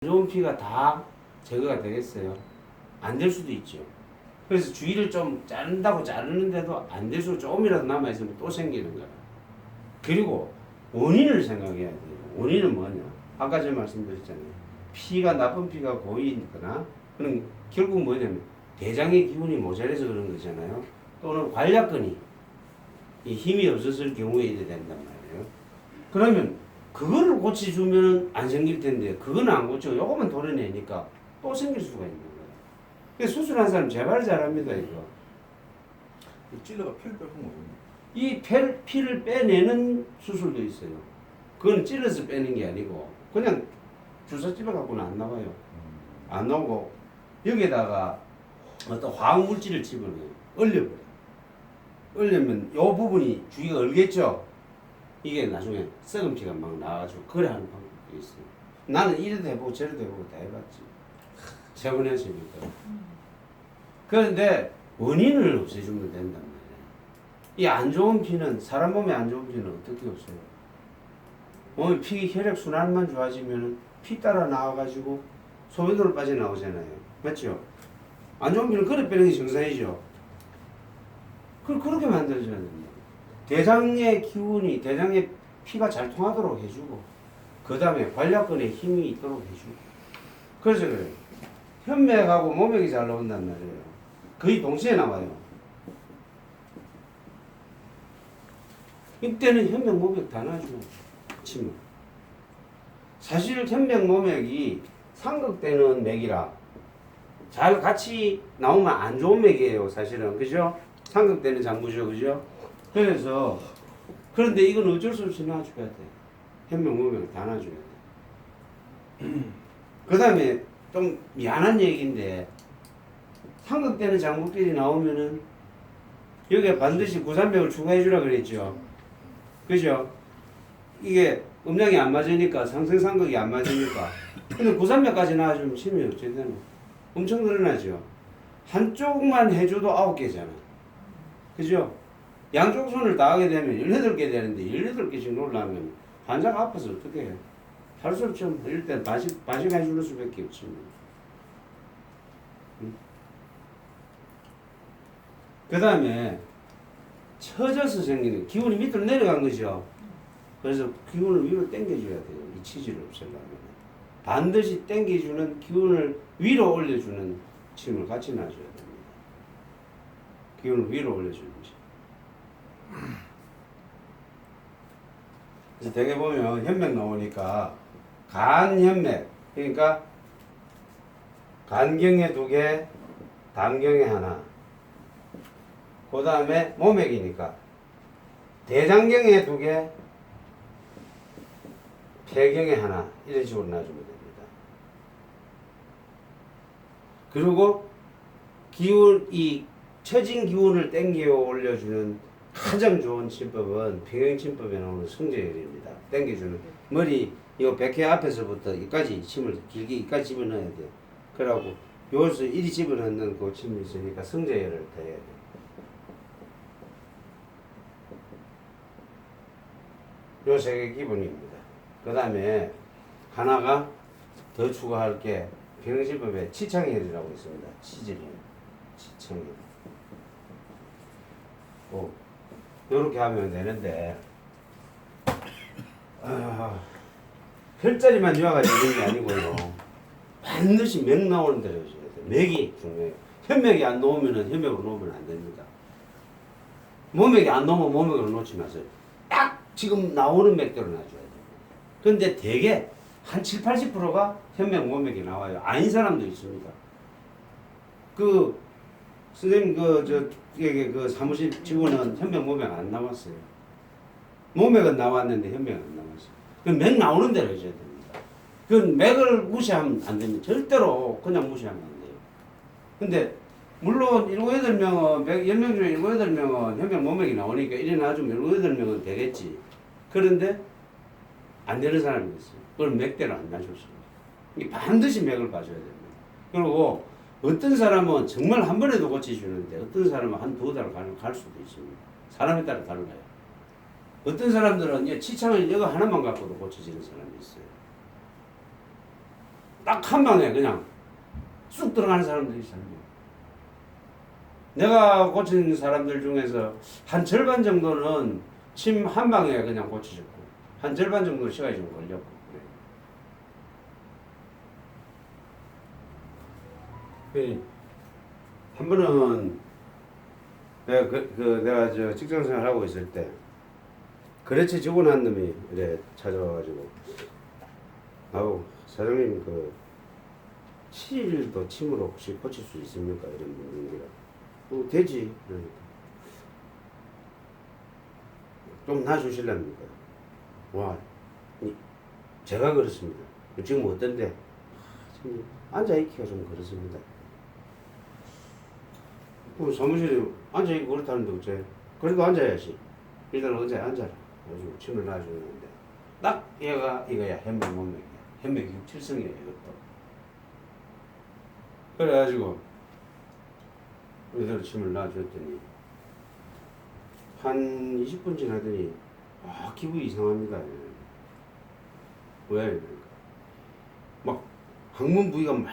좋은 피가 다 제거가 되겠어요? 안 될 수도 있죠. 그래서 주위를 좀 자른다고 자르는데도 안 될 수 조금이라도 남아있으면 또 생기는 거야. 그리고 원인을 생각해야 돼요. 원인은 뭐냐? 아까 제가 말씀드렸잖아요. 피가 나쁜 피가 고이거나 그런 결국 뭐냐면 대장의 기운이 모자라서 그런 거잖아요. 또는 관략근이 이 힘이 없었을 경우에 이래 된단 말이에요. 그러면 그거를 고쳐주면 안 생길 텐데 그거는 안 고치고 요것만 도려내니까 또 생길 수가 있는 거예요. 그래서 수술한 사람 제발 잘합니다 이거. 찔러가 피를 빼는 거예요. 이 피를 빼내는 수술도 있어요. 그건 찔러서 빼는 게 아니고 그냥 주사 찔러갖고는 안 나와요. 안 나오고 여기에다가 어떤 화학 물질을 집어넣어요. 얼려버려요. 얼려면 요 부분이 주위가 얼겠죠. 이게 나중에 썩은 피가 막 나와가지고 그래 하는 방법도 있어요. 나는 이래도 해보고 저래도 해보고 다 해봤지. 세 번 했으니까. 그런데 원인을 없애주면 된단 말이에요. 이 안 좋은 피는 사람 몸에 안 좋은 피는 어떻게 없어요? 몸에 피 혈액 순환만 좋아지면 피 따라 나와가지고 소변으로 빠져나오잖아요. 맞죠? 안 좋은 피는 그래 빼는 게 정상이죠. 그렇게 만들어줘야 됩니다. 대장의 기운이 대장의 피가 잘 통하도록 해주고 그 다음에 관략근에 힘이 있도록 해주고 그래서 그래요. 현맥하고 모맥이 잘 나온단 말이에요. 거의 동시에 나와요. 이때는 현맥 모맥 다 놔줘. 치면 사실 현맥 모맥이 삼각되는 맥이라 잘 같이 나오면 안 좋은 맥이에요. 사실은 그죠? 삼각되는 장부죠. 그죠? 그래서 그런데 이건 어쩔 수 없이 놔줘야 돼. 현명 모명 다 놔줘야 돼. 그 다음에 좀 미안한 얘기인데 삼각되는 장부끼리 나오면은 여기에 반드시 구산맥을 추가해 주라 그랬죠. 그죠? 이게 음량이 안 맞으니까 상승삼각이 안 맞으니까 근데 구산맥까지 나와주면 힘이 어떻게 되나? 엄청 늘어나죠. 한쪽만 해줘도 9개잖아. 그죠? 양쪽 손을 다 하게 되면 18개 되는데 18개씩 놀라면 환자가 아파서 어떻게 해? 할 수 없죠. 일단 바식해 주는 수밖에 없지. 그 다음에 처져서 생기는 기운이 밑으로 내려간 거죠. 그래서 기운을 위로 당겨줘야 돼요. 이 치질을 없애려면. 반드시 당겨주는 기운을 위로 올려주는 침을 같이 놔줘야 됩니다. 기운을 위로 올려주는 침. 그래서 대개 보면 현맥 나오니까 간현맥 그러니까 간경에 2개, 담경에 하나. 그 다음에 모맥이니까 대장경에 2개, 폐경에 하나 이런 식으로 놔주면 됩니다. 그리고 기운 이 처진 기운을 땡겨 올려주는 가장 좋은 침법은 평행침법에 나오는 성제혈입니다. 땡겨주는 머리 이 백회 앞에서부터 여기까지 침을 길게 여기까지 집어넣어야 돼요. 그러고 여기서 이리 집어넣는 그 침이 있으니까 성제혈을 더 해야 돼요. 요 3개 기본입니다. 그 다음에 하나가 더 추가할 게 평행침법에 치창혈이라고 있습니다. 치질혈, 치창혈. 요렇게 하면 되는데 혈자리만 좋아가지고 있는 게 아니고요. 반드시 맥 나오는 대로 해줘야 돼요. 맥이 중요해요. 현맥이 안 나오면은 현맥으로 놓으면 안 됩니다. 모맥이 안 나오면 모맥으로 놓지 마세요. 딱 지금 나오는 맥대로 놔줘야 돼요. 그런데 대개 한 7, 80%가 현맥, 모맥이 나와요. 아닌 사람도 있습니다. 선생님 그 사무실 직원은 현맥 모맥 안 나왔어요. 모맥은 나왔는데 현맥은 안 나왔어요. 그 맥 나오는 대로 해줘야 됩니다. 그 맥을 무시하면 안 됩니다. 절대로 그냥 무시하면 안 돼요. 근데 물론 7, 8명은 10명 중에 7, 8명은 현맥 모맥이 나오니까 이래 놔주면 7, 8명은 되겠지. 그런데 안 되는 사람이 있어요. 그걸 맥대로 안 놔줬습니다. 반드시 맥을 봐줘야 됩니다. 그리고 어떤 사람은 정말 한 번에도 고쳐주는데 어떤 사람은 한 2달 갈 수도 있습니다. 사람에 따라 달라요. 어떤 사람들은 치창을 이거 하나만 갖고도 고쳐지는 사람이 있어요. 딱 한 방에 그냥 쑥 들어가는 사람들이 있어요. 내가 고친 사람들 중에서 한 절반 정도는 침 한 방에 그냥 고쳐졌고 한 절반 정도 시간이 좀 걸렸고 그래. 한 번은 내가 저 직장생활 하고 있을 때 거래처 직원한 놈이 이래 찾아와가지고 아우 사장님 그 치질도 침으로 혹시 고칠 수 있습니까? 이런 분들이라 되지. 그러니까 좀 놔주실랍니까? 와 제가 그렇습니다. 지금 어떤데? 지금 앉아있기가 좀 그렇습니다. 사무실에 앉아있기 그렇다는데 어째? 그래도 앉아야지. 일단 어제 앉아라. 그래서 침을 놔주는데 딱 얘가 이거야. 현맥 몸맥이야. 현맥 6, 7성이야 이것도. 그래가지고 이대로 침을 놔줬더니 한 20분 지나더니 기분이 이상합니다. 왜? 그러니까 막 항문 부위가 막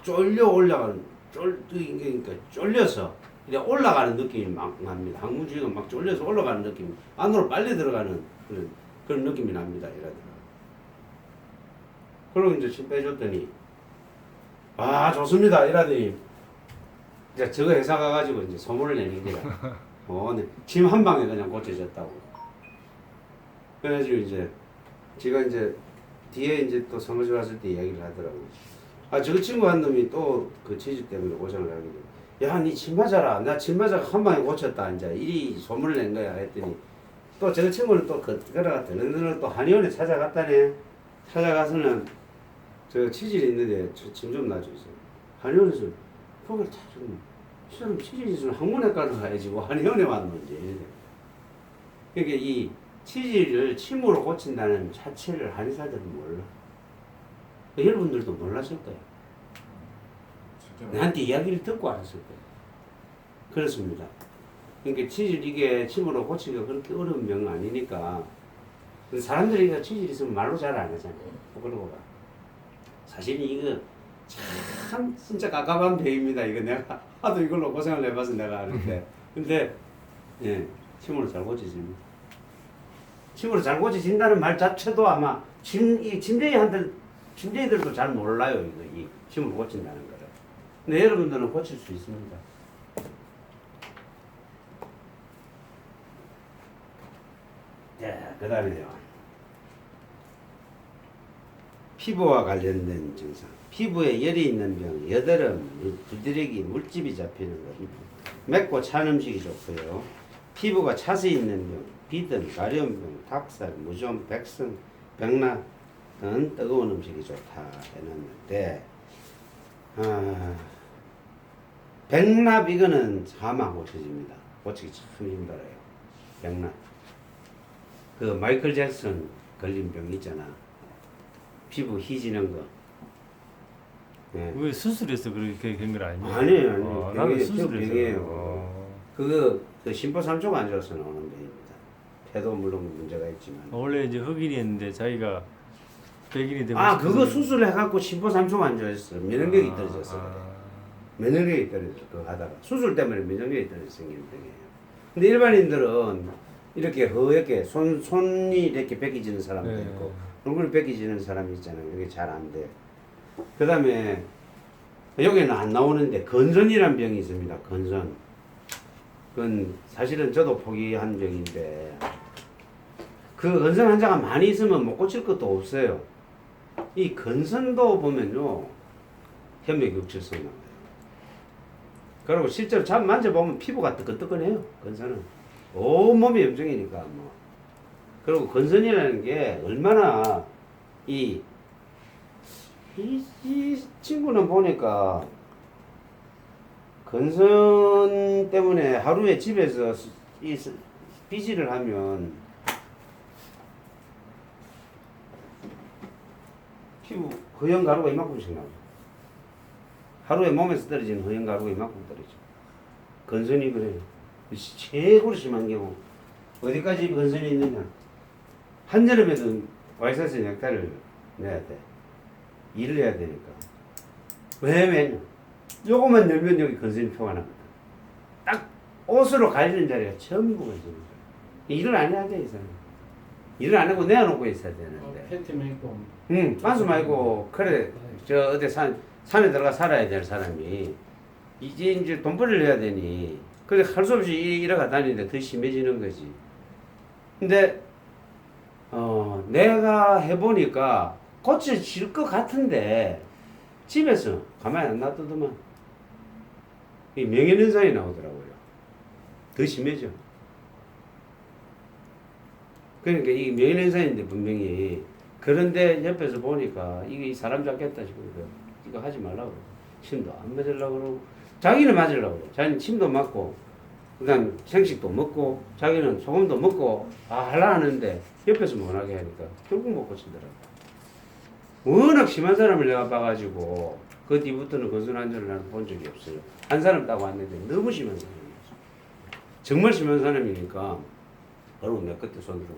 쫄려 올라가는 그러니까 쫄려서 이제 올라가는 느낌이 막 납니다. 항문 부위가 막 쫄려서 올라가는 느낌, 안으로 빨리 들어가는 그런 느낌이 납니다. 이러더라. 그러고 이제 침 빼줬더니 좋습니다. 이러더니 이제 저거 회사 가가지고 이제 소문을 내는 거야. 네. 침 한 방에 그냥 고쳐졌다고. 그래가지고 이제 제가 이제 뒤에 이제 또 사무실 왔을 때 이야기를 하더라고. 저 친구 한 놈이 또 그 치질 때문에 고생을 하게 돼. 야, 니 침 맞아라. 나 침 맞아 한 방에 고쳤다. 이제 이리 소문을 낸 거야. 했더니 또 저 친구는 또 그러가 드는드는 또 한의원에 찾아갔다네. 찾아가서는 저 치질이 있는데 침 좀 놔주세요. 한의원에서 거기를 다 좀. 이 사람 치질이 있으면 항문외과를 가야지 뭐 한의원에 왔는지. 그러니까 이 치질을 침으로 고친다는 자체를 한의사들은 몰라. 여러분들도 몰랐을 거야. 나한테 이야기를 듣고 알았을 거야. 그렇습니다. 그러니까 치질 이게 침으로 고치기가 그렇게 어려운 병은 아니니까 사람들이 이거 치질 있으면 말로 잘 안 하잖아요. 그러고 봐. 사실 이거 참 진짜 깝깝한 병입니다. 이거 내가 하도 이걸로 고생을 해봐서 내가 아는데. 근데 예, 침으로 잘 고쳐집니다. 침으로 잘 고쳐진다는 말 자체도 아마 침대이들도 잘 몰라요. 이거 이 침으로 고친다는 거를. 근데 여러분들은 고칠 수 있습니다. 자, 그 다음에요. 피부와 관련된 증상. 피부에 열이 있는 병, 여드름, 두드러기, 물집이 잡히는 것. 맵고 찬 음식이 좋고요. 피부가 차세 있는 병, 비듬, 가려움병, 닭살, 무좀, 백성, 백나 등 뜨거운 음식이 좋다 해놨는데 백납 이거는 사망 고쳐집니다. 고치기 참 힘들어요. 백납. 그 마이클 잭슨 걸린 병 있잖아. 피부 희지는 거. 네. 왜 수술해서 그렇게 된 건 아니에요? 아니에요. 나는 병이에요. 수술해서. 그거 심포삼초가 안 좋아서 나오는 병입니다. 폐도 물론 문제가 있지만. 원래 이제 흑인이었는데 자기가 백인이 되고 그거 수술해갖고 심포삼초가 안 좋아졌어. 면역력이 떨어졌어. 그래. 면역력이 떨어졌어. 그거 하다가 수술 때문에 면역력이 떨어져 생기는 병이에요. 근데 일반인들은 이렇게 허옇게 손이 이렇게 벗겨지는 사람도 네. 있고 얼굴이 벗겨지는 사람이 있잖아요. 이게 잘 안 돼. 그 다음에 여기는 안 나오는데 건선이란 병이 있습니다. 건선. 그건 사실은 저도 포기한 병인데 그 건선 환자가 많이 있으면 못 고칠 것도 없어요. 이 건선도 보면요 현맥육질성 나와요. 그리고 실제로 잠 만져보면 피부가 뜨끈뜨끈해요. 건선은 온몸이 염증이니까 뭐. 그리고 건선이라는 게 얼마나 이 친구는 보니까 건선 때문에 하루에 집에서 비지를 하면 피부 허연 가루가 이만큼씩 나와요. 하루에 몸에서 떨어지는 허연 가루가 이만큼 떨어져. 건선이 그래요. 최고로 심한 경우 어디까지 건선이 있느냐. 한여름에도 와이셔츠 넥타이를 내야 돼. 일을 해야 되니까. 왜냐면 요것만 열면 여기 건선표가 납니다. 딱 옷으로 가리는 자리가 전부가 지금 일을 안 해야 돼 이 사람. 일을 안 하고 내어놓고 있어야 되는데. 팬티만 입고. 응, 만수 말고 그래 저 어디 산에 들어가 살아야 될 사람이 이제 돈벌이를 해야 되니 그래 할 수 없이 이래가 다니는데 더 심해지는 거지. 근데 내가 해보니까 고쳐질 것 같은데 집에서 가만히 안 놔두더만 이 명예훼손이 나오더라고요. 더 심해져. 그러니까 이게 명예훼손인데 분명히 그런데 옆에서 보니까 이게 사람 잡겠다 싶으니까 이거 하지 말라고 그래. 침도 안 맞으려고 그러고 자기는 맞으려고 그래. 자기는 침도 맞고 그다음 생식도 먹고 자기는 소금도 먹고 하려 하는데 옆에서 못하게 하니까 결국 못 고치더라고. 워낙 심한 사람을 내가 봐가지고 그 뒤부터는 건선 환자를 나는 본 적이 없어요. 한 사람 따고 왔는데 너무 심한 사람이었어. 정말 심한 사람이니까 바로 내 그때 손 들어.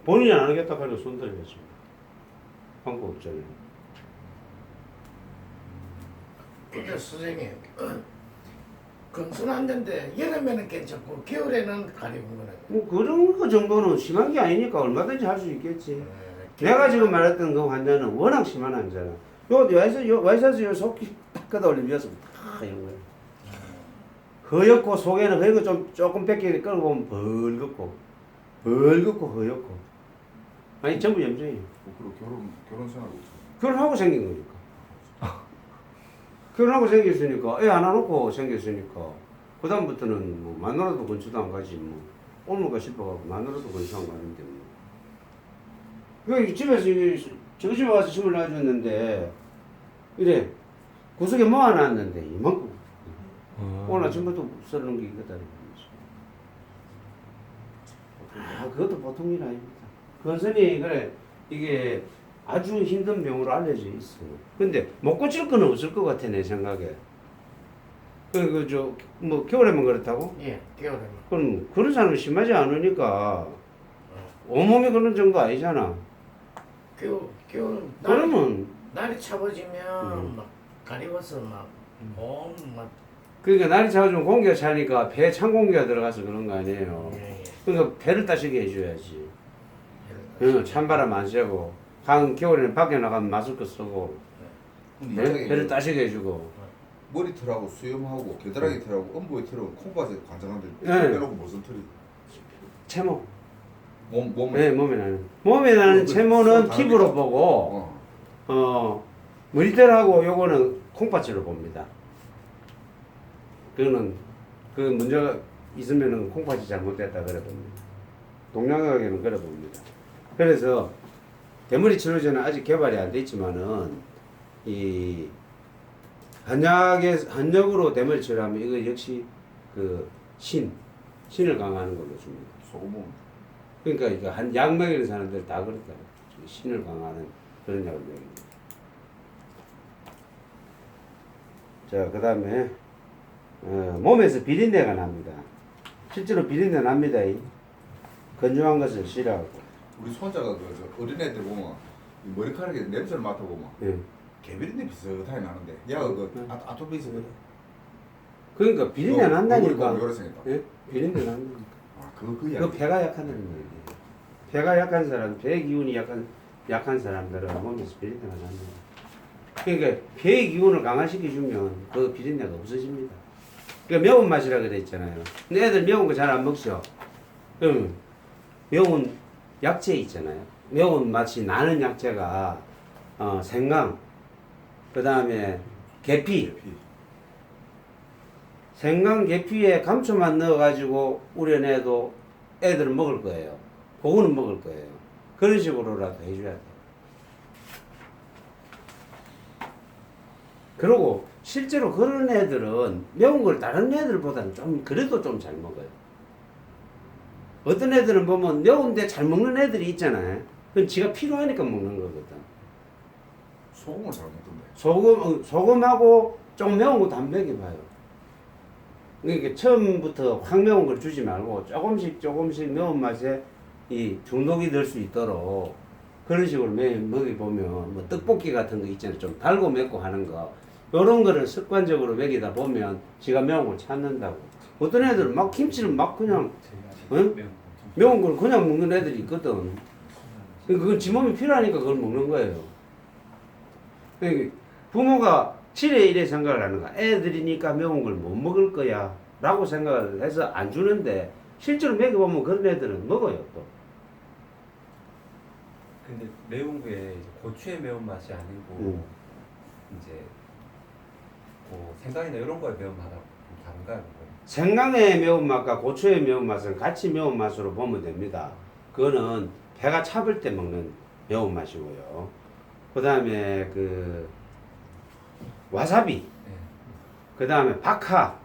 본인이 안 하겠다 하니까 손 들어야지. 방법 없잖아요. 근데 선생님 건선한데 여름에는 괜찮고 겨울에는 가려운 거네. 뭐 그런 거 정도는 심한 게 아니니까 얼마든지 할 수 있겠지. 내가 지금 말했던 그 환자는 워낙 심한 환자라. 와이셔츠 요 속이 딱 걷어 올리면서 다 이런 거야. 허옇고 속에는 허옇고 조금 뺏기게 끌고 보면 벌겋고 허옇고. 아니 전부 염증이에요. 그리고 결혼 생활도 결혼하고 생긴 거니까. 결혼하고 생겼으니까 애 안 안놓고 생겼으니까 그 다음부터는 뭐 마누라도 근처도 안 가지 뭐 올무가 싶어가지고 마누라도 근처 안 가는데 뭐. 그 집에서 저 집에 와서 짐을 놔줬는데 이래 구석에 모아놨는데 이만큼 오늘 아침부터 썰는 게 이거다. 그것도 보통 일 아닙니다. 건선이 그래 이게 아주 힘든 병으로 알려져 있어. 근데 못 고칠 건 없을 것 같아 내 생각에. 뭐 겨울에만 그렇다고? 예, 겨울에는. 그럼 그런 사람은 심하지 않으니까 온몸이 그런 정도 아니잖아. 겨울 그러면 날이 차워지면 막 가리워서 막 그러니까 날이 차가지고 공기가 차니까 배에 찬 공기가 들어가서 그런 거 아니에요. 예. 그러니까 배를 따시게 해줘야지. 찬바람 안 쐬고 겨울에는 밖에 나가면 마스크 쓰고 배를 따시게 해주고. 머리털하고 수염하고 겨드랑이 털하고 엄보의 털하고 콩밭에 관장한데 네. 빼놓고 무슨 털이 채모. 몸에 네, 몸에 나는 채모는 다르니까. 피부로 보고 머리털하고 요거는 콩팥으로 봅니다. 그거는 그 문제가 있으면은 콩팥이 잘못됐다 그래 봅니다. 동양학에는 그래 봅니다. 그래서 대머리 치료제는 아직 개발이 안 돼 있지만은 이 한약으로 대머리 치료하면 이거 역시 그 신을 강화하는 걸로 줍니다. 소금 그러니까 이거 약 먹이는 사람들 다 그렇다. 신을 강화하는 그런 약을 먹입니다. 자, 그 다음에 몸에서 비린내가 납니다. 실제로 비린내 납니다. 건조한 것을 싫어하고. 우리 손자가 저 어린애들 보면 이 머리카락에 냄새를 맡아보면 예. 개비린내 비슷하게 나는데 얘가 아토피 있어 그래. 그러니까 비린내 난다니까. 요래 생겼다. 예? 비린내 난다니까. 그 그 배가 약하다는 얘기예요. 배가 약한 사람, 배 기운이 약한 사람들은 몸에서 비린내가 납니다. 그러니까 배의 기운을 강화시켜주면 그 비린내가 없어집니다. 그러니까 매운맛이라 그랬잖아요. 근데 애들 매운 거 잘 안 먹죠? 그럼 매운 약재 있잖아요. 매운 맛이 나는 약재가 생강, 그 다음에 계피. 생강, 계피에 감초만 넣어가지고 우려내도 애들은 먹을 거예요. 그거는 먹을 거예요. 그런 식으로라도 해줘야 돼. 그리고 실제로 그런 애들은 매운 걸 다른 애들보다는 그래도 좀 잘 먹어요. 어떤 애들은 보면 매운데 잘 먹는 애들이 있잖아요. 그건 지가 필요하니까 먹는 거거든. 소금을 잘 먹던데. 소금하고 좀 매운 것도 안 먹여봐요. 그러니까 처음부터 확 매운 걸 주지 말고 조금씩 매운맛에 이 중독이 될 수 있도록 그런 식으로 먹여보면 뭐 떡볶이 같은 거 있잖아요. 좀 달고 맵고 하는 거. 요런 거를 습관적으로 먹이다 보면 지가 매운 걸 찾는다고. 어떤 애들은 막 김치를 막 그냥 응? 매운 걸 그냥 먹는 애들이 있거든. 그건 지 몸이 필요하니까 그걸 먹는 거예요. 그러니까 부모가 7회 1회 생각을 하는 거야. 애들이니까 매운 걸 못 먹을 거야 라고 생각을 해서 안 주는데 실제로 먹여보면 그런 애들은 먹어요 또. 근데 매운 게 고추의 매운 맛이 아니고 이제 뭐 생강이나 이런 거의 매운 맛하고 좀 다른가요? 그거? 생강의 매운맛과 고추의 매운맛은 같이 매운맛으로 보면 됩니다. 그거는 배가 차볼 때 먹는 매운맛이고요. 그 다음에 그 와사비, 네. 그 다음에 박하,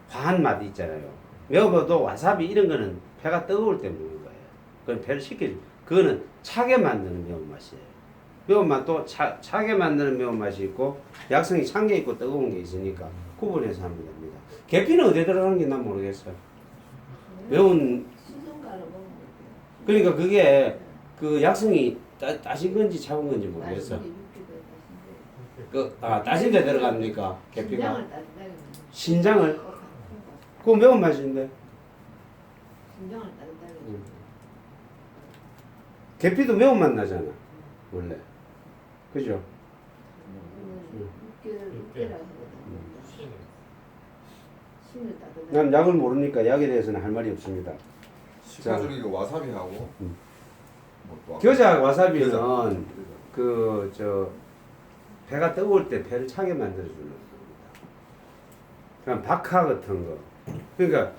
과한 맛 있잖아요. 매워도 와사비 이런 거는 배가 뜨거울 때 먹는 거예요. 그건 배를 식혀줘. 그거는 차게 만드는 매운맛이에요. 매운맛도 차게 만드는 매운맛이 있고 약성이 찬 게 있고 뜨거운 게 있으니까 구분해서 하면 됩니다. 계피는 어디에 들어가는 게 난 모르겠어요. 매운 그러니까 그게 그 약성이 따신 건지 차은 건지 모르겠어. 따신 데 들어갑니까? 계피가? 신장을? 그거 매운맛인데. 계피도 매운맛 나잖아. 원래. 그죠? 난 약을 모르니까 약에 대해서는 할 말이 없습니다. 식사 중에 이거 와사비하고 뭐또 겨자 와사비는 배가 뜨거울 때 배를 차게 만들어주는 겁니다. 그냥 박하 같은 거. 그러니까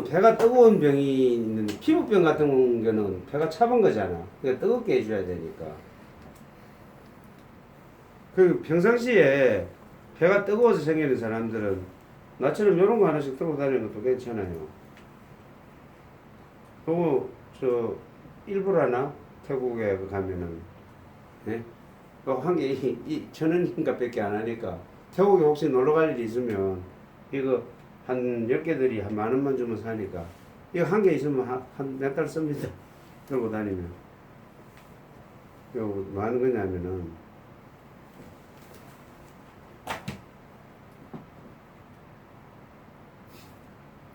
배가 뜨거운 병이 있는 피부병 같은 경우는 배가 차본 거잖아. 그러니까 뜨겁게 해줘야 되니까. 그 평상시에 배가 뜨거워서 생기는 사람들은 나처럼 이런 거 하나씩 들고 다니는 것도 괜찮아요. 그리고 일부라나 태국에 가면은 예? 한 개 1,000원인가 밖에 안 하니까 태국에 혹시 놀러 갈 일이 있으면 이거 한 10개들이 한 10,000원만 주면 사니까 이거 한 개 있으면 한 몇 달 씁니다. 들고 다니면. 이거 뭐 하는 거냐면은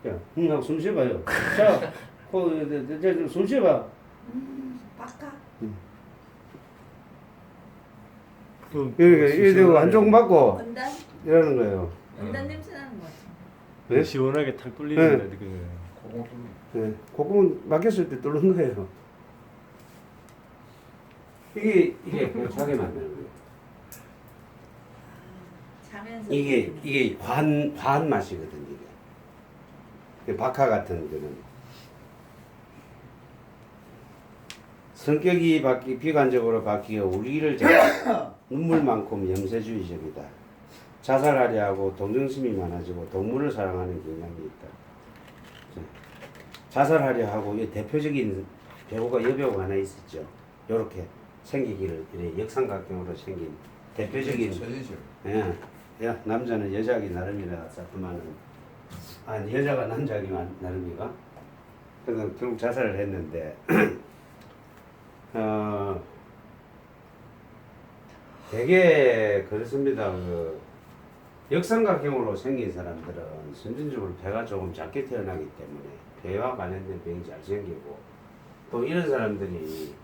자, 하고 숨 쉬어봐요. 자, 숨 쉬어봐. 바까? 그러니까 이거 한쪽 맞고 원단? 이러는 거예요. 원단 냄새 나는 것 같아. 네? 시원하게 탁 뚫리는 네. 그 고공 뚫리. 네, 콧구멍 막혔을 때 뚫는 거예요. 이게 차게 만드는 거예요. 자면서 이게 과한 맛이거든 이게. 박하 같은 거는 성격이 비관적으로 바뀌어 우리를 제거하고 눈물만큼 염세주의적이다. 자살하려 하고 동정심이 많아지고 동물을 사랑하는 경향이 있다. 자살하려 하고 이 대표적인 배우가 여배우가 하나 있었죠. 이렇게 생기기를 이래 역삼각형으로 생긴 대표적인 최진실. 야 남자는 여자하기 나름이라 자꾸만은 여자가 남자하기 나름이가 그래서 결국 자살을 했는데 되게 그렇습니다. 역삼각형으로 생긴 사람들은 선진적으로 배가 조금 작게 태어나기 때문에 배와 관련된 병이 잘 생기고 또 이런 사람들이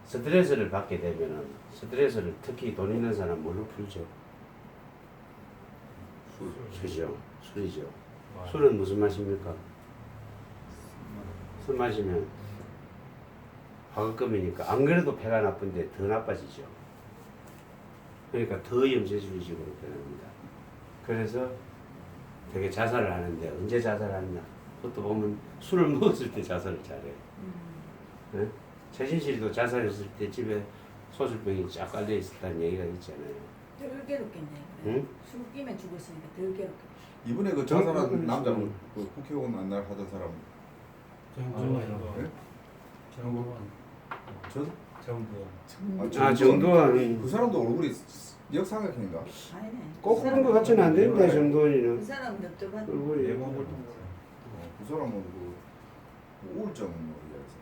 스트레스를 받게 되면은 스트레스를 특히 돈 있는 사람 뭘로 풀죠? 술이죠. 술이죠. 술은 무슨 맛입니까? 술 마시면 화급금이니까 안 그래도 배가 나쁜데 더 나빠지죠. 그러니까 더 염세주의식으로 변합니다. 그래서 되게 자살을 하는데 언제 자살하느냐? 그것도 보면 술을 먹었을 때 자살을 잘해요. 네? 최신실도 자살했을 때 집에 소주병이 쫙 깔려 있었다는 얘기가 있잖아요. 덜 괴롭겠네. 응? 술 끼면 죽었으니까 덜 괴롭겠네. 이번에 그 자살한 남자는 그 국회의원 만날 하던 사람. 네? 전? 정도는 그 사람도 얼굴이 역삼각형인가? 아니네. 꼭 그런 것 같지는 않던데 그 정도는 사람 몇점 한 얼굴이 그 사람은 그 우울증 뭐 이래서.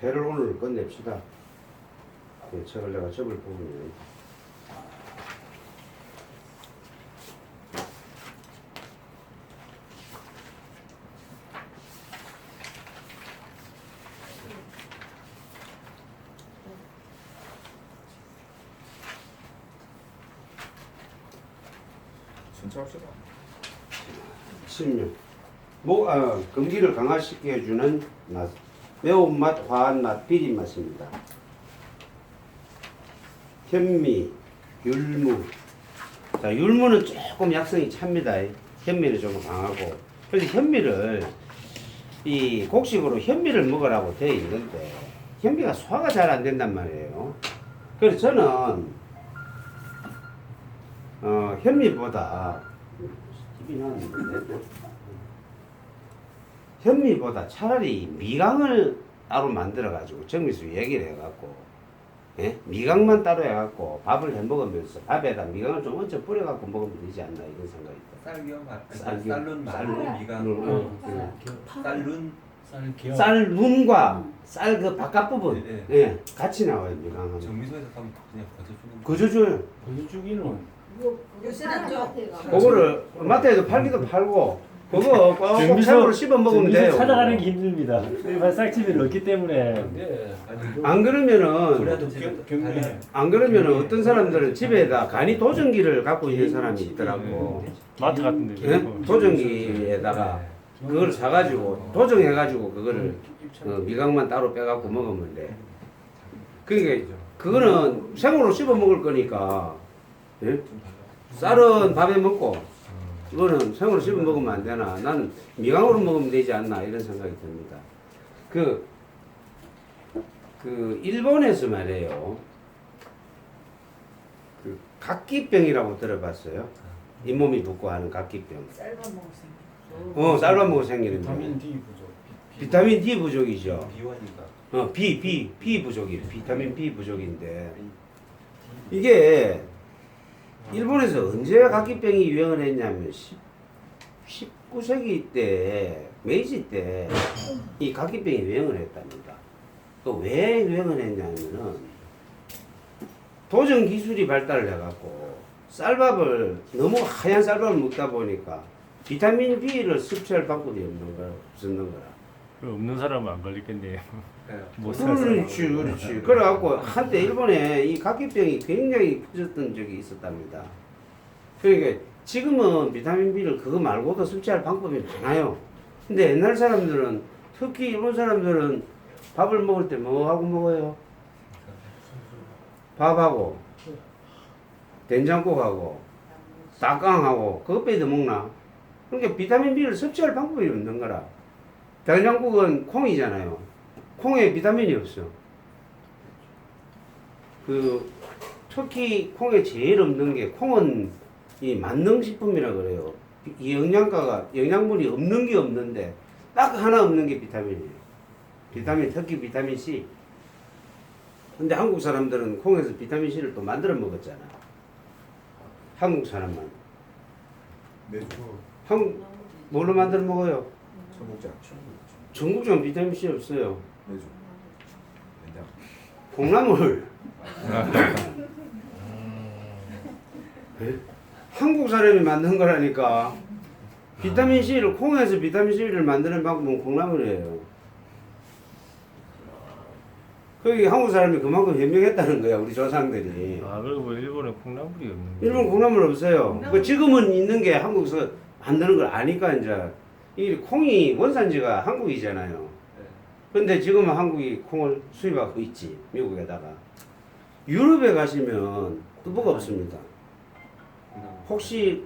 회를 오늘 끝냅시다. 네, 책을 내가 접을 부분이에요. 순차합시다. 16. 금기를 강화시켜 주는 맛. 매운맛, 화한 맛, 비린 맛입니다. 현미, 율무. 자, 율무는 조금 약성이 찹니다. 현미는 조금 강하고. 그래서 현미를 이 곡식으로 현미를 먹으라고 되어 있는데 현미가 소화가 잘 안 된단 말이에요. 그래서 저는 현미보다 현미보다 차라리 미강을 따로 만들어 가지고 정미수 얘기를 해갖고 예? 미강만 따로 해갖고 밥을 해 먹으면서 밥에다 미강을 좀 얹어 뿌려갖고 먹으면 되지 않나 이런 생각이 들어요. 쌀기와 말, 쌀기와 쌀룬 말로 미간, 쌀룬 쌀기어. 쌀 눈과 쌀 그 바깥 부분 네, 예, 같이 나와요 미강은. 정미소에서 가면 그냥 거저주는 거저줘요. 거주주기는 요새는 좀 그거를 마트에도 팔기도 팔고 그거 꼭 생으로 씹어 먹으면 돼요. 찾아가는 게 힘듭니다. 일반 쌀집이 없기 때문에. 네. 안 그러면은 그래도 제가 경매. 안 그러면은 어떤 사람들은 집에다 간이 도전기를 갖고 있는 사람이 있더라고. 마트 같은 데. 예? 도전기에다가 그걸 사가지고 도정해가지고 그거를 미각만 따로 빼갖고 먹으면 돼. 그러니까 그거는 생으로 씹어 먹을 거니까 예? 쌀은 밥에 먹고 이거는 생으로 씹어 먹으면 안 되나? 나는 미강으로 먹으면 되지 않나 이런 생각이 듭니다. 그 일본에서 말이에요. 그 각기병이라고 들어봤어요? 잇몸이 붓고 하는 각기병. 쌀밥 먹었어요. 쌀밥 먹고 생기는 비타민 병. D 부족. 비타민 D 부족이죠. 비원이가 B 부족이 비타민 B 부족인데 이게 일본에서 언제 각기병이 유행을 했냐면 19세기 때 메이지 때 이 각기병이 유행을 했답니다. 또 왜 유행을 했냐면은 도전 기술이 발달을 해갖고 쌀밥을 너무 하얀 쌀밥을 먹다 보니까 비타민 B를 섭취할 방법이 없는 거라. 없는 사람은 안 걸리겠네요. 못 그렇지, 그렇지. 그래갖고 한때 일본에 이 각기병이 굉장히 커졌던 적이 있었답니다. 그러니까 지금은 비타민 B를 그거 말고도 섭취할 방법이 많아요. 근데 옛날 사람들은 특히 일본 사람들은 밥을 먹을 때 뭐 하고 먹어요? 밥하고 된장국하고 닭강하고 그것 빼도 먹나? 그러니까 비타민 B를 섭취할 방법이 없는 거라. 된장국은 콩이잖아요. 콩에 비타민이 없어. 특히 콩에 제일 없는 게 콩은 이 만능식품이라 그래요. 이 영양분이 없는 게 없는데 딱 하나 없는 게 비타민이에요. 특히 비타민 C. 근데 한국 사람들은 콩에서 비타민 C를 또 만들어 먹었잖아. 한국 사람만. 매주 뭘로 만들어 먹어요? 청국장. 전국장 비타민 C 없어요. 매주. 된장. 콩나물. 예? 한국 사람이 만든 거라니까. 비타민 C를 콩에서 비타민 C를 만드는 방법은 콩나물이에요. 거기 한국 사람이 그만큼 현명했다는 거야 우리 조상들이. 그리고 뭐 일본에 콩나물이 없는 거. 일본 콩나물 없어요. 그 지금은 있는 게 한국에서 만드는 걸 아니까 이제 이 콩이 원산지가 한국이잖아요. 근데 지금은 한국이 콩을 수입하고 있지 미국에다가. 유럽에 가시면 두부가 없습니다. 혹시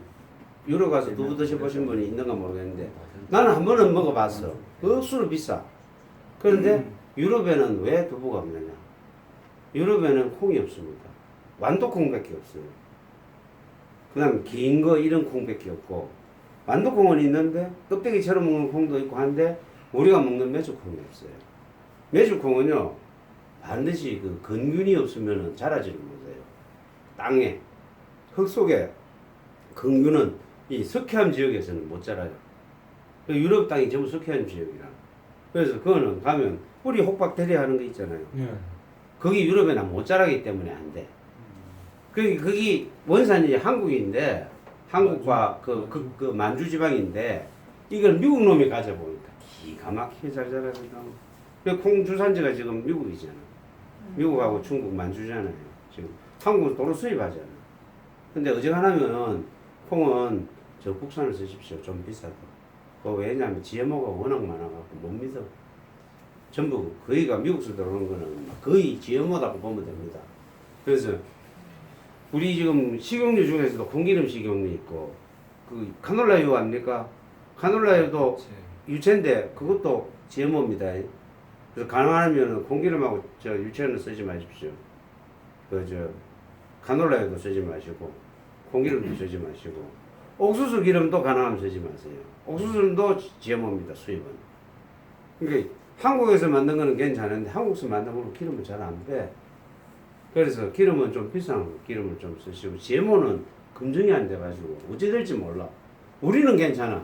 유럽 가서 두부 드셔보신 분이 있는가 모르겠는데 나는 한 번은 먹어봤어. 억수로 비싸. 그런데 유럽에는 왜 두부가 없느냐? 유럽에는 콩이 없습니다. 완도콩밖에 없어요. 그 다음 긴 거 이런 콩밖에 없고 완도콩은 있는데 껍데기처럼 먹는 콩도 있고 한데 우리가 먹는 메주콩이 없어요. 메주콩은요 반드시 그 근균이 없으면 자라지를 못해요. 땅에 흙 속에 근균은 이 석회암 지역에서는 못 자라요. 유럽 땅이 전부 석회암 지역이라. 그래서 그거는 가면 뿌리 혹박 대리하는 거 있잖아요. 예. 거기 유럽에는 못 자라기 때문에 안 돼. 거기 원산이 한국인데 한국과 그 만주 지방인데 이걸 미국 놈이 가져보니까 기가 막히게 잘 자라거든. 콩 주산지가 지금 미국이잖아. 미국하고 중국 만주잖아요. 지금 한국은 도로 수입하잖아. 근데 어지간하면 콩은 저 국산을 쓰십시오. 좀 비싸도. 왜냐하면 GMO가 워낙 많아갖고 못 믿어. 전부 거의가 미국에서 들어오는 거는 거의 GMO라고 보면 됩니다. 그래서 우리 지금 식용유 중에서도 콩기름 식용유 있고 그 카놀라유 아닙니까? 카놀라유도 유체인데 그것도 GMO입니다. 그래서 가능하면 콩기름하고 저 유체는 쓰지 마십시오. 카놀라유도 쓰지 마시고 콩기름도 쓰지 마시고 옥수수 기름도 가능하면 쓰지 마세요. 옥수수도 GMO입니다. 수입은. 그러니까 한국에서 만든 거는 괜찮은데 한국에서 만든 거는 기름은 잘 안 빼. 그래서 기름은 좀 비싼 기름을 좀 쓰시고 GMO는 검증이 안 돼가지고 어찌 될지 몰라. 우리는 괜찮아.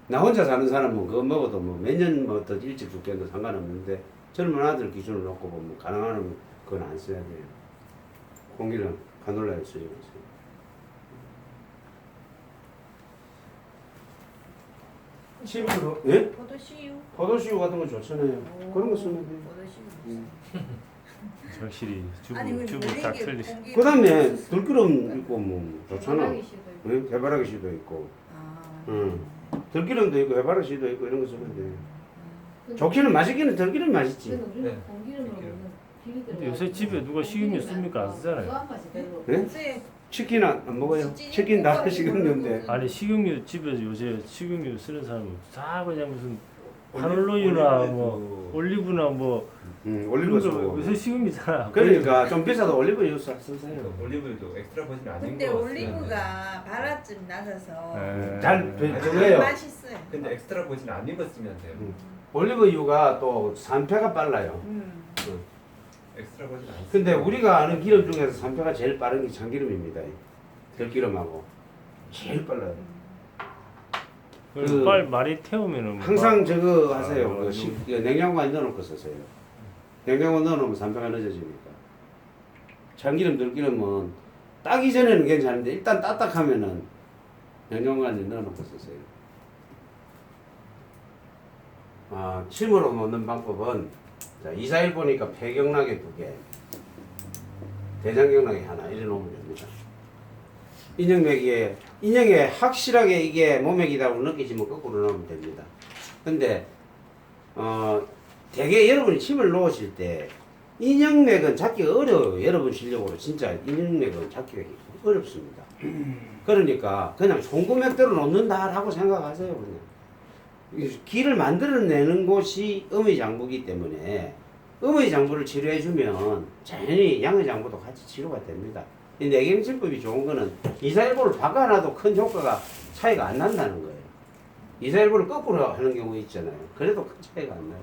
나 혼자 사는 사람은 그거 먹어도 뭐 몇 년 뭐 더 일찍 죽겠도 상관없는데 젊은 아들 기준을 놓고 보면 가능하면 그건 안 써야 돼요. 콩기름, 카놀라유 쓰지 마세요. 침으로 예? 포도씨유. 포도씨유 같은 거 좋잖아요. 그런 거 쓰면 돼요. 포도씨유. 확실히 아니 왜 주부 딱 모래기 틀리시. 공기. 그다음에 들기름 있고 뭐 좋잖아. 해바라기씨도 있고. 예? 해바라기 씨도 있고, 아. 들기름도 있고 해바라기 씨도 있고 이런 거 쓰면 돼요. 좋기는 맛있기는 들기름 맛있지. 그래도 우리는 네. 공기름으로 먹는 기름이 근데 요새 집에 누가 식용유 씁니까? 안 쓰잖아요. 고소한 맛이 별로. 네? 요새 치킨 안 먹어요? 치킨 다 식용유인데. 아니 식용유 집에서 요새 식용유 쓰는 사람은 다 그냥 무슨 카놀라유나 뭐 올리브나 뭐 올리브 이런 거 쓰고. 요새 식용유잖아. 그러니까 좀 비싸도 올리브 쓰세요. 그 올리브유도 엑스트라 버진 아닌 근데 거 올리브가 발화점 낮아서 네. 잘 아, 별로예요. 맛있어요. 근데 엑스트라 버진 아닌 거 쓰면 돼요. 올리브유가 또 산패가 빨라요. 엑스트라 버진 안 근데 쓰면 우리가 아는 기름 중에서 산패가 제일 빠른 게 참기름입니다. 들기름하고 제일 빨라요. 그리고 빨리 많이 태우면은 항상 저거 아, 하세요. 뭐, 냉장고에 넣어놓고 쓰세요. 냉장고 넣어놓으면 산패가 늦어지니까. 참기름, 들기름은 따기 전에는 괜찮은데 일단 따딱하면은 냉장고 안에 넣어놓고 쓰세요. 침으로 넣는 방법은 자, 2, 4일 보니까 폐경락에 2개, 대장경락에 하나 이래 놓으면 됩니다. 인형에 확실하게 이게 모맥이라고 느끼지면 거꾸로 넣으면 됩니다. 근데 대개 여러분이 침을 놓으실 때 인형맥은 잡기가 어려워요. 여러분 실력으로 진짜 인형맥은 잡기가 어렵습니다. 그러니까 그냥 송구맥대로 놓는다라고 생각하세요. 그냥 기를 만들어내는 곳이 음의장부이기 때문에 음의장부를 치료해주면 자연히 양의장부도 같이 치료가 됩니다. 이 내경침법이 좋은 거는 이사일보를 바꿔놔도 큰 효과가 차이가 안 난다는 거예요. 이사일보를 거꾸로 하는 경우 있잖아요. 그래도 큰 차이가 안 나요.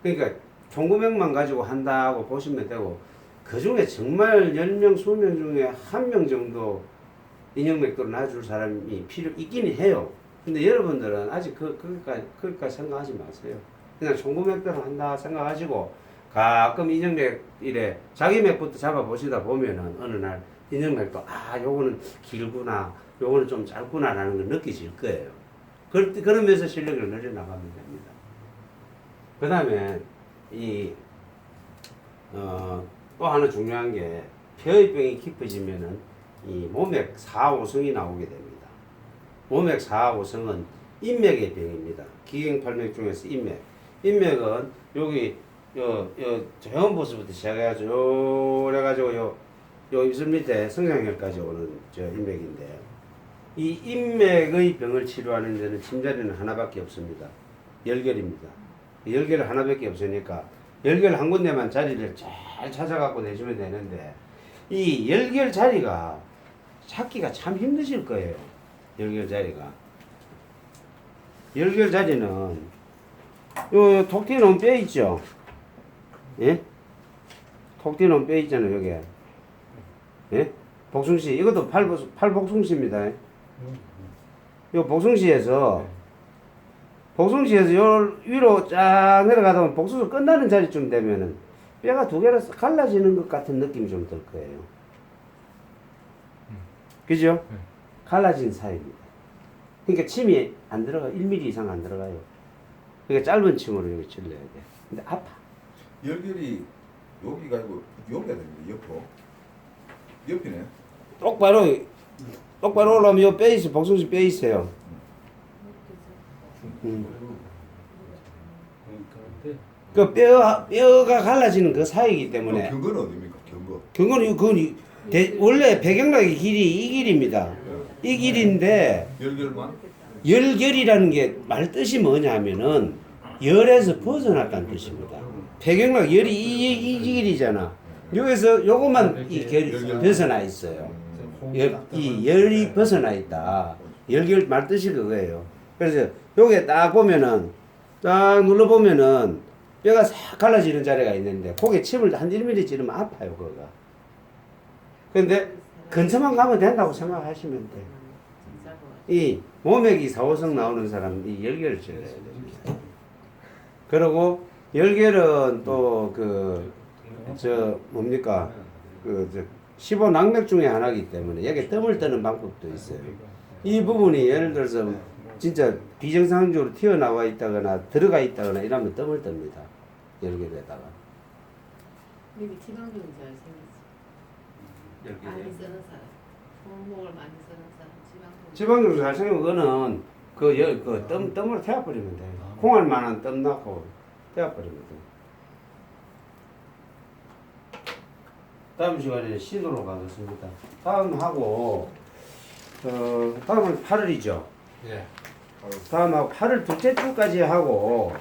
그러니까 총구맥만 가지고 한다고 보시면 되고 그 중에 정말 10명, 20명 중에 1명 정도 인형맥도를 놔줄 사람이 필요 있기는 해요. 근데 여러분들은 아직 거기까지 생각하지 마세요. 그냥 총구맥대로 한다 생각하시고 가끔 인형맥 이래 자기 맥부터 잡아보시다 보면은 어느 날 인형맥도 요거는 길구나 요거는 좀 짧구나 라는 걸 느끼실 거예요. 그러면서 실력을 늘려나가면 됩니다. 그 다음에 또 하나 중요한 게 폐의병이 깊어지면은 이 모맥 4, 5성이 나오게 됩니다. 모맥 4, 5성은 인맥의 병입니다. 기경팔맥 중에서 인맥. 인맥은 여기 회원보스부터 시작해가지고 그래가지고 요 입술 밑에 성장혈까지 오는 저 인맥인데 이 인맥의 병을 치료하는 데는 침자리는 하나밖에 없습니다. 열결입니다. 열결 하나밖에 없으니까 열결 한 군데만 자리를 잘 찾아갖고 내주면 되는데 이 열결 자리가 찾기가 참 힘드실 거예요. 열결 자리가. 열결 자리는 요 톡 튀어나온 뼈 있죠? 예? 톡 튀어나온 뼈 있잖아요, 여기. 예? 복숭씨. 이것도 팔복숭씨입니다. 요 복숭씨에서 복숭지에서 요 위로 쫙 내려가다 보면 복숭지 끝나는 자리쯤 되면은 뼈가 두 개로 갈라지는 것 같은 느낌이 좀 들 거예요. 그죠? 갈라진 사이입니다. 그러니까 침이 안 들어가 1mm 이상 안 들어가요. 그러니까 짧은 침으로 여기 찔러야 돼. 근데 아파. 열결이 여기가 아니고 여기가 됩니다. 옆으로. 옆이네. 똑바로 올라오면 요 뼈 있어. 복숭지 뼈 있어요. 그 뼈가 갈라지는 그 사이이기 때문에 경거는 어디입니까? 경거. 그거는 원래 배경락의 길이 이 길입니다. 이 길인데 열결만. 열결이라는 게 말 뜻이 뭐냐면은 열에서 벗어났다는 뜻입니다. 배경락 열이 이 길이잖아. 여기서 요것만 이 결이 벗어나 있어요. 이 열이 벗어나 있다. 열결 말 뜻이 그거예요. 그래서 요게 딱 보면은 딱 눌러보면은 뼈가 싹 갈라지는 자리가 있는데 거기에 침을 한 1mm 찌르면 아파요 그거가. 근데 근처만 가면 된다고 생각하시면 돼요. 이 모맥이 4, 5성 나오는 사람은 이 열결을 찔러야 됩니다. 그리고 열결은 또 뭡니까 15낙맥 중에 하나이기 때문에 여기 뜸을 뜨는 방법도 있어요. 이 부분이 예를 들어서 진짜 비정상적으로 튀어나와 있다거나 들어가 있다거나 이러면 뜸을 뜹니다. 열결에다가. 여기 지방도 잘 생겼어. 많이 열결에. 쓰는 사람, 손목을 많이 쓰는 사람, 지방도. 지방으로 잘 생긴 거는 그 뜸으로 태워버리면 돼요. 콩알 만한 뜸 넣고 태워버리면 돼요. 다음 시간에 신호로 가겠습니다. 다음은 8월이죠. 예. 다음하고 8월 둘째 주까지 하고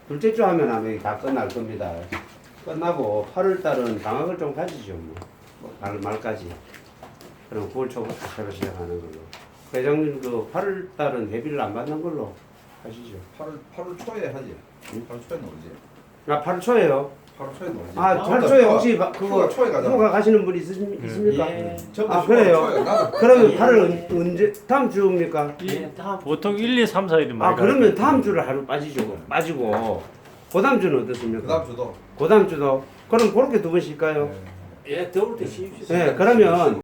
둘째 주 하면 아마 다 끝날 겁니다. 끝나고 8월 달은 방학을 좀 가지죠. 말까지. 그럼 9월 초부터 새로 시작하는 걸로. 회장님 8월 달은 회비를 안 받는 걸로 하시죠. 8월 초에 하지. 8월 초에 놀지. 8월 초에요. 8월 초에 놀지. 8월 초에 혹시 그거 초에 가자. 휴가 가시는 분이 있습니까? 예. 그래요? 그러면 8월 언제 다음 주입니까? 예, 다음 보통 1, 2, 3, 4일은 많이 그러면 다음 주를 하루 빠지고 그 다음 주는 어떻습니까? 그다음 주도. 그 다음 주도 그럼 그렇게 두 번 쉴까요? 예, 더울 때 쉬십시오. 네, 그러면